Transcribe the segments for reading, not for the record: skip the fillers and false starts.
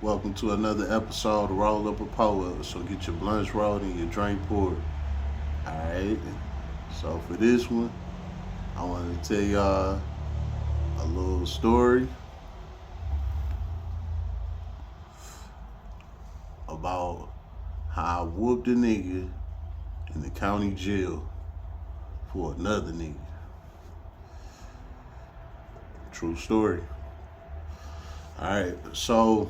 Welcome to another episode of Roll Up a Poet. So get your blunts rolled and your drink poured. Alright. So for this one, I want to tell y'all a little story about how I whooped a nigga in the county jail for another nigga. True story. Alright, so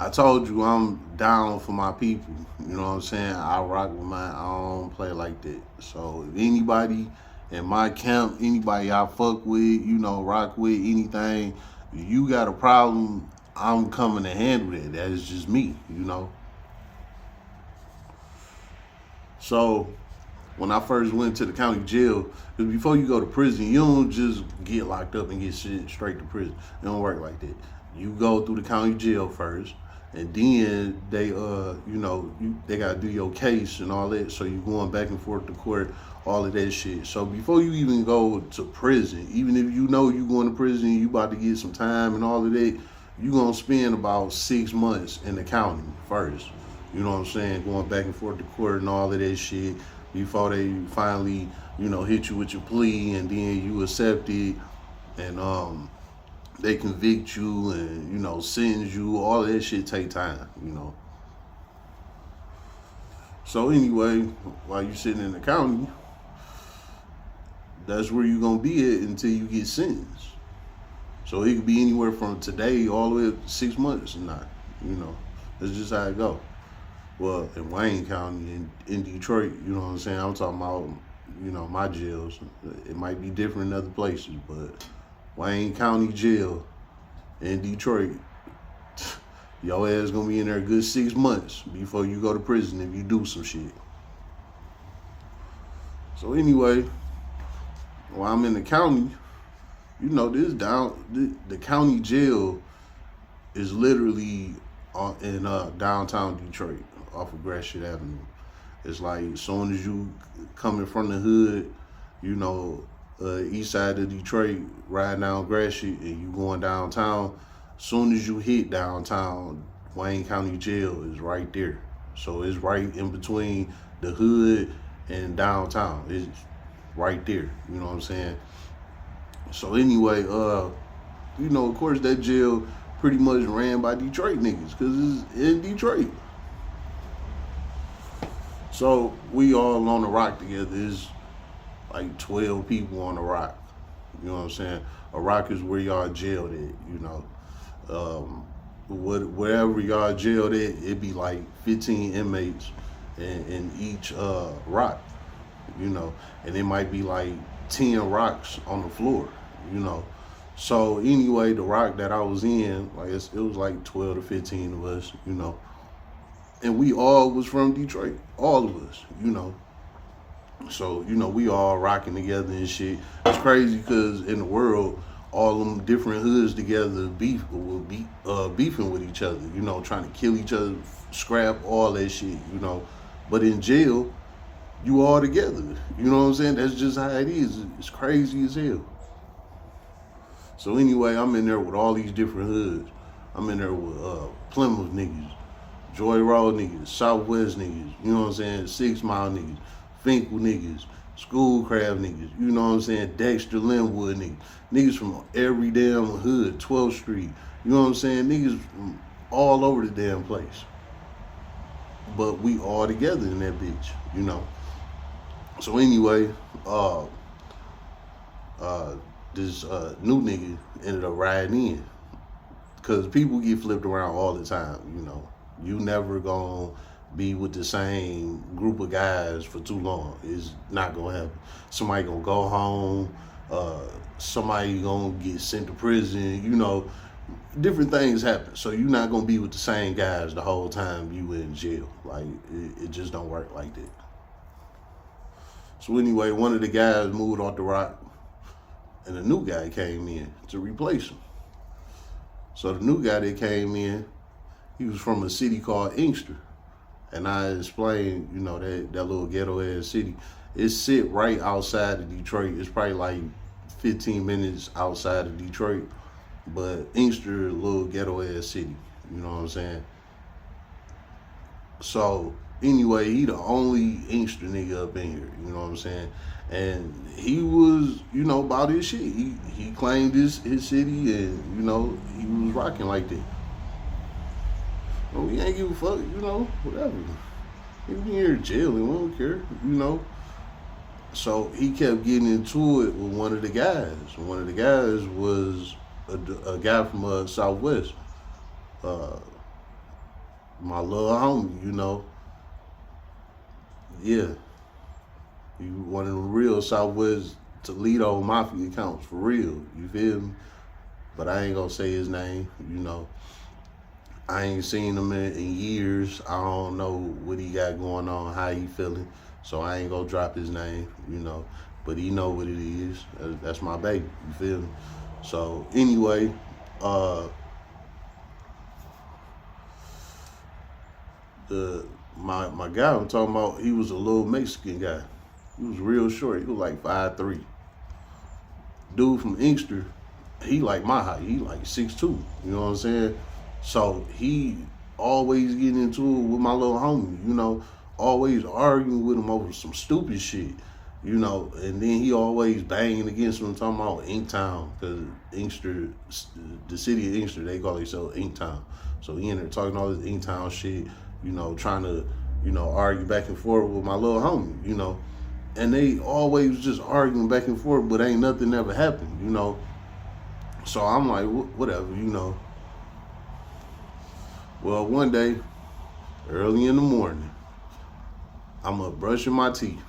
I told you I'm down for my people. You know what I'm saying? I rock with mine. I don't play like that. So if anybody in my camp, anybody I fuck with, rock with, anything, you got a problem, I'm coming to handle that. That is just me. So when I first went to the county jail, because before you go to prison, you don't just get locked up and get shit straight to prison. It don't work like that. You go through the county jail first, and then they gotta do your case and all that. So you going back and forth to court, all of that shit. So before you even go to prison, even if you know you going to prison, you about to get some time and all of that, you gonna spend about 6 months in the county first. You know what I'm saying? Going back and forth to court and all of that shit before they finally, hit you with your plea and then you accept it and they convict you and, sentence you. All of that shit take time. So anyway, while you sitting in the county, that's where you gonna be at until you get sentenced. So it could be anywhere from today all the way up to 6 months or not. That's just how it go. Well, in Wayne County, in Detroit, you know what I'm saying? I'm talking about, my jails. It might be different in other places, but Wayne County Jail in Detroit, your ass gonna be in there a good 6 months before you go to prison if you do some shit. So anyway, while I'm in the county, the county jail is literally in downtown Detroit off of Gratiot Avenue. It's like as soon as you coming from the hood, east side of Detroit, riding down Gratiot, and you going downtown. As soon as you hit downtown, Wayne County Jail is right there. So it's right in between the hood and downtown. It's right there. You know what I'm saying? So anyway, of course that jail pretty much ran by Detroit niggas because it's in Detroit. So we all on the rock together. There's like 12 people on the rock. You know what I'm saying? A rock is where y'all jailed at. Wherever y'all jailed at, it'd be like 15 inmates in each rock. And it might be like 10 rocks on the floor. So anyway, the rock that I was in, it was like 12 to 15 of us. And we all was from Detroit, all of us. So, we all rocking together and shit. It's crazy because in the world, all them different hoods together beefing with each other, trying to kill each other, scrap, all that shit. But in jail, you all together. You know what I'm saying? That's just how it is. It's crazy as hell. So anyway, I'm in there with all these different hoods. I'm in there with Plymouth niggas, Joy Road niggas, Southwest niggas, you know what I'm saying? 6 Mile niggas, Finkel niggas, Schoolcraft niggas, you know what I'm saying? Dexter Linwood niggas, niggas from every damn hood, 12th Street, you know what I'm saying? Niggas from all over the damn place. But we all together in that bitch. So anyway, this new nigga ended up riding in. Cause people get flipped around all the time. You never gonna be with the same group of guys for too long. It's not gonna happen. Somebody gonna go home, somebody gonna get sent to prison, different things happen. So you're not gonna be with the same guys the whole time you in jail. Like it just don't work like that. So anyway, one of the guys moved off the rock and a new guy came in to replace him. So the new guy that came in, he was from a city called Inkster. And I explained, that little ghetto ass city. It sit right outside of Detroit. It's probably like 15 minutes outside of Detroit. But Inkster, a little ghetto ass city. You know what I'm saying? So anyway, he the only Inkster nigga up in here. You know what I'm saying? And he was, about his shit. He claimed his city, and he was rocking like that. Well, we ain't give a fuck, whatever. He be here jailing, we don't care. So he kept getting into it with one of the guys. One of the guys was a guy from Southwest. My little homie, Yeah. He one of the real Southwest Toledo Mafia accounts, for real. You feel me? But I ain't gonna say his name. I ain't seen him in years. I don't know what he got going on, how he feeling. So I ain't gonna drop his name. But he know what it is. That's my baby. You feel me? So anyway, my guy I'm talking about, he was a little Mexican guy. He was real short. He was like 5'3". Dude from Inkster, he like my height. He like 6'2". You know what I'm saying? So he always getting into it with my little homie. Always arguing with him over some stupid shit. And then he always banging against him, talking about Inktown, because Inkster, the city of Inkster, they call themselves Inktown. So he in there talking all this Inktown shit, trying to, argue back and forth with my little homie, And they always just arguing back and forth, but ain't nothing ever happened, So I'm like, whatever, Well, one day, early in the morning, I'm up brushing my teeth.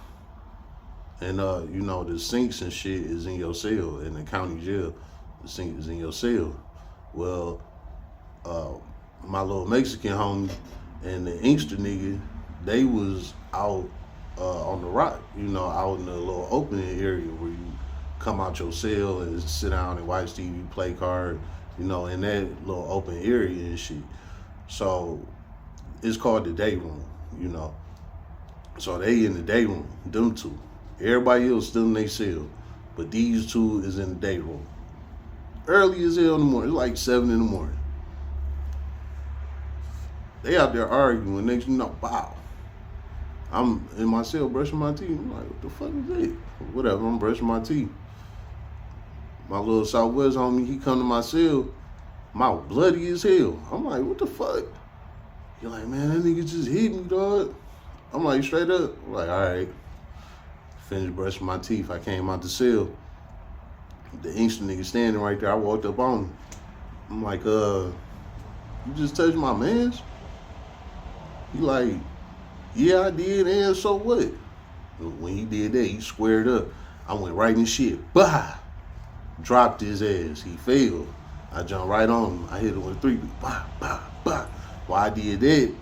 And, the sinks and shit is in your cell in the county jail. The sink is in your cell. Well, my little Mexican homie and the Inkster nigga, they was out on the rock, out in the little opening area where you come out your cell and sit down and watch TV, play card, in that little open area and shit. So it's called the day room, So they in the day room, them two. Everybody else still in their cell, but these two is in the day room. Early as hell in the morning, it's like 7 in the morning. They out there arguing, next bow. I'm in my cell brushing my teeth. I'm like, what the fuck is that? Whatever, I'm brushing my teeth. My little Southwest homie, he come to my cell, mouth bloody as hell. I'm like, what the fuck? He like, man, that nigga just hit me, dog. I'm like, straight up. I'm like, all right. Finished brushing my teeth. I came out the cell. The Inkster nigga standing right there. I walked up on him. I'm like, you just touched my mans? He like, yeah, I did, and so what? When he did that, he squared up. I went right in shit. Bah! Dropped his ass. He fell. I jumped right on him. I hit him with 3. Bah, bah, bah. While I did that,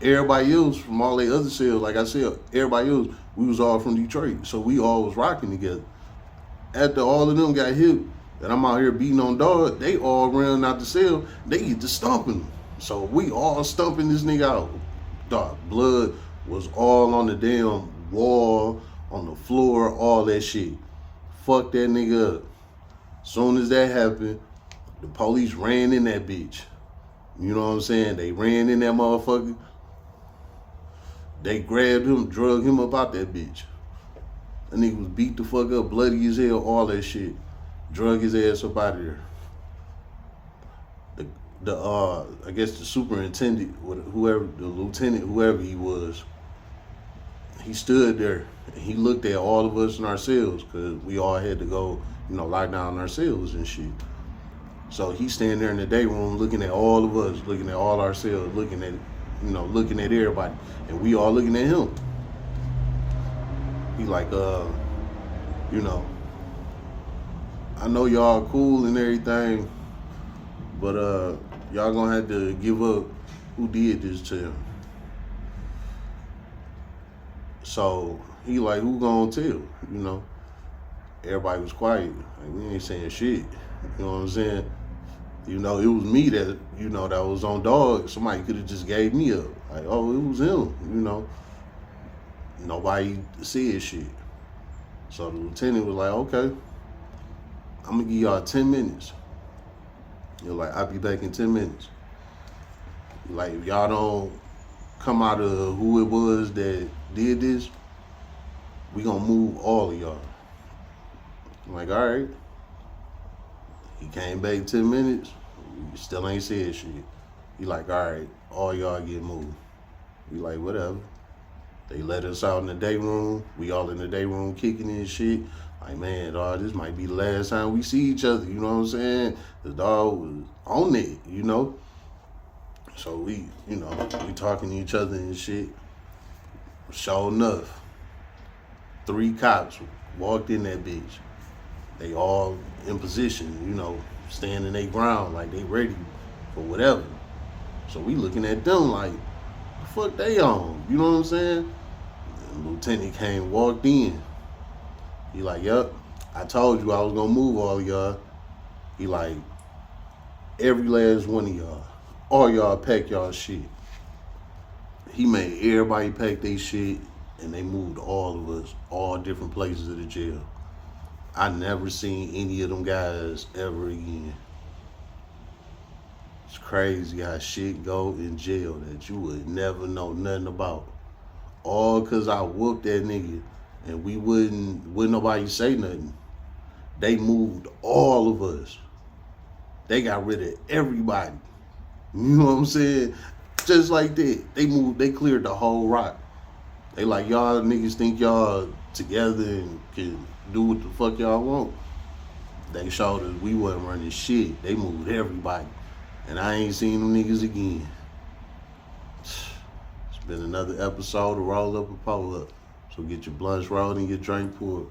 everybody else from all the other cells, like I said, everybody else, we was all from Detroit. So we all was rocking together. After all of them got hit, and I'm out here beating on dog, they all ran out the cell. They get to stomping him. So we all stumping this nigga out. Dog, blood was all on the damn wall, on the floor, all that shit. Fuck that nigga up. Soon as that happened, the police ran in that bitch. You know what I'm saying? They ran in that motherfucker. They grabbed him, drug him up out that bitch. That nigga was beat the fuck up, bloody as hell, all that shit. Drug his ass up out of there. I guess the superintendent, whoever, the lieutenant, whoever he was, he stood there and he looked at all of us in our cells because we all had to go, lock down our cells and shit. So he standing there in the day room looking at all of us, looking at all our cells, looking at, looking at everybody, and we all looking at him. He like, I know y'all cool and everything, but y'all gonna have to give up who did this to him. So he like, who gonna tell? Everybody was quiet. Like, we ain't saying shit. You know what I'm saying? It was me that, that was on dog. Somebody could have just gave me up. Like, oh, it was him, Nobody said shit. So the lieutenant was like, okay, I'm gonna give y'all 10 minutes. You're like, I'll be back in 10 minutes. Like, if y'all don't come out of who it was that did this, we gonna move all of y'all. I'm like, all right. He came back 10 minutes, still ain't said shit. He like, all right, all y'all get moved. We like, whatever. They let us out in the day room. We all in the day room kicking and shit. Like, man, dog, this might be the last time we see each other. You know what I'm saying? The dog was on it, you know? So we talking to each other and shit. Sure enough, 3 cops walked in that bitch. They all in position, standing their ground like they ready for whatever. So we looking at them like, the fuck they on? You know what I'm saying? And Lieutenant came, walked in. He like, yup, I told you I was gonna move all of y'all. He like, every last one of y'all, all y'all pack y'all shit. He made everybody pack their shit, and they moved all of us, all different places of the jail. I never seen any of them guys ever again. It's crazy how shit go in jail that you would never know nothing about. All cause I whooped that nigga and wouldn't nobody say nothing. They moved all of us. They got rid of everybody. You know what I'm saying? Just like that. They cleared the whole rock. They like, y'all niggas think y'all together and can do what the fuck y'all want. They showed us we wasn't running shit. They moved everybody. And I ain't seen them niggas again. It's been another episode of Roll Up or Pull Up. So get your blunts rolled and your drink poured.